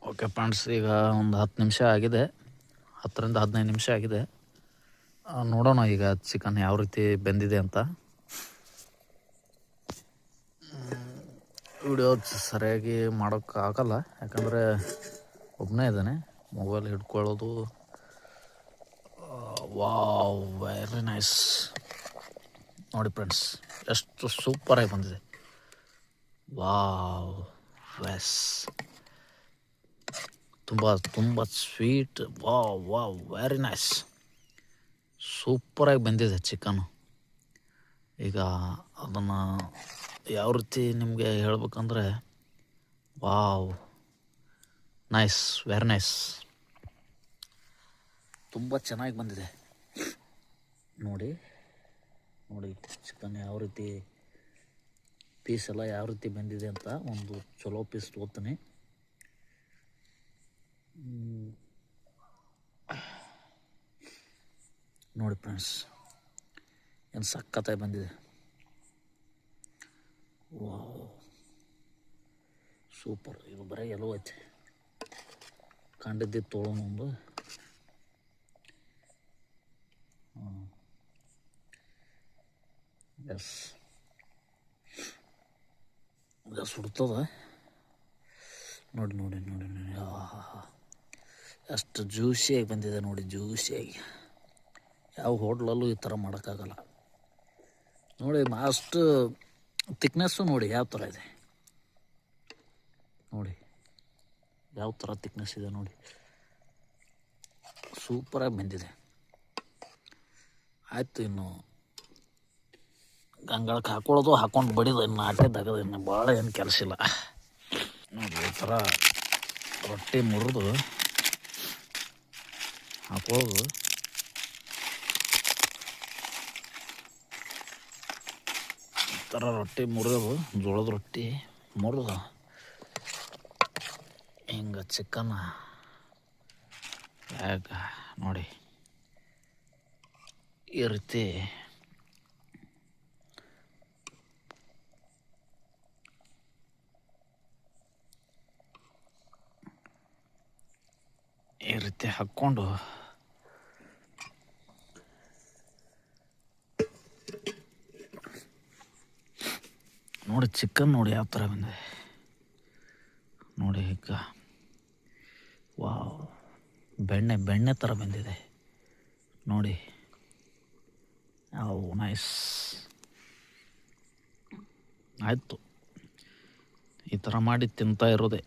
Okay friends, ಈಗ ಒಂದು 10 ನಿಮಿಷ ಆಗಿದೆ, 10ರಿಂದ 15 ನಿಮಿಷ ಆಗಿದೆ. ನೋಡೋಣ ಈಗ ಚಿಕನ್ ಯಾವ ರೀತಿ ಬೆಂದಿದೆ ಅಂತ. ವಿಡಿಯೋ ಸರಿಯಾಗಿ ಮಾಡೋಕ್ಕಾಗಲ್ಲ, ಯಾಕಂದರೆ ಒಬ್ಬನೇ ಇದ್ದಾನೆ, ಮೊಬೈಲ್ ಹಿಡ್ಕೊಳ್ಳೋದು. Wow, very nice. ನೋಡಿ ಫ್ರೆಂಡ್ಸ್, ಎಷ್ಟು ಸೂಪರಾಗಿ ಬಂದಿದೆ. ವಾವ್, ವೆಸ್, ತುಂಬ sweet. Wow wow, very nice, ಸೂಪರಾಗಿ ಬಂದಿದೆ ಚಿಕನ್ನು. ಈಗ ಅದನ್ನು ಯಾವ ರೀತಿ ನಿಮಗೆ ಹೇಳ್ಬೇಕಂದ್ರೆ, ವಾವ್, ನೈಸ್, ವೆರಿ ನೈಸ್, ತುಂಬ ಚೆನ್ನಾಗಿ ಬಂದಿದೆ. ನೋಡಿ ನೋಡಿ ಚಿಕನ್ ಯಾವ ರೀತಿ ಪೀಸ್ ಎಲ್ಲ ಯಾವ ರೀತಿ ಬಂದಿದೆ ಅಂತ. ಒಂದು ಚಲೋ ಪೀಸ್ ತೊಗೋತೀನಿ. ನೋಡಿ ಫ್ರೆಂಡ್ಸ್, ಏನು ಸಖತ್ತಾಗಿ ಬಂದಿದೆ. Wow, super. ಇದು ಬರೀ ಎಲ್ಲೋ ಐತೆ, ಕಂಡಿದ್ದು ತೊಗೊಳೋಣ ಒಂದು. ಎಸ್, ಈಗ ಸುಡ್ತದ. ನೋಡಿ ನೋಡಿ ನೋಡಿ ನೋಡಿ, ಅಷ್ಟು ಜ್ಯೂಸಿಯಾಗಿ ಬಂದಿದೆ ನೋಡಿ, ಜ್ಯೂಸಿಯಾಗಿ. ಯಾವ ಹೋಟ್ಲಲ್ಲೂ ಈ ಥರ ಮಾಡೋಕ್ಕಾಗಲ್ಲ ನೋಡಿ. ಅಷ್ಟು ತಿಕ್ನೆಸ್ಸು ನೋಡಿ ಯಾವ ಥರ ಇದೆ, ನೋಡಿ ಯಾವ ಥರ ತಿಕ್ನೆಸ್ ಇದೆ ನೋಡಿ, ಸೂಪರಾಗಿ ಬಂದಿದೆ. ಆಯಿತು, ಇನ್ನು ಗಂಗಾಳಕ್ಕೆ ಹಾಕೊಳ್ಳೋದು, ಹಾಕೊಂಡು ಬಡಿದು, ಇನ್ನು ಆಟೆದಾಗದು, ಇನ್ನು ಭಾಳ ಏನು ಕೆಲಸ ಇಲ್ಲ ನೋಡಿ. ಈ ಥರ ರೊಟ್ಟಿ ಮುರಿದು ಹಾಕೊಳ್ಳೋದು. ಈ ಥರ ರೊಟ್ಟಿ ಮುರಿಯೋದು, ಜೋಳದ ರೊಟ್ಟಿ ಮುರಿದು ಹಿಂಗೆ ಚಿಕನ್ ಯಾಕ ನೋಡಿ ಈ ರೀತಿ ಹಾಕ್ಕೊಂಡು ನೋಡಿ. ಚಿಕನ್ ನೋಡಿ ಯಾವ ಥರ ಬಂದಿದೆ ನೋಡಿ. ಈಗ ವಾವ್, ಬೆಣ್ಣೆ ಥರ ಬಂದಿದೆ ನೋಡಿ. ಯಾವ ನೈಸ್. ಆಯಿತು, ಈ ಥರ ಮಾಡಿ ತಿಂತಾ ಇರೋದೆ.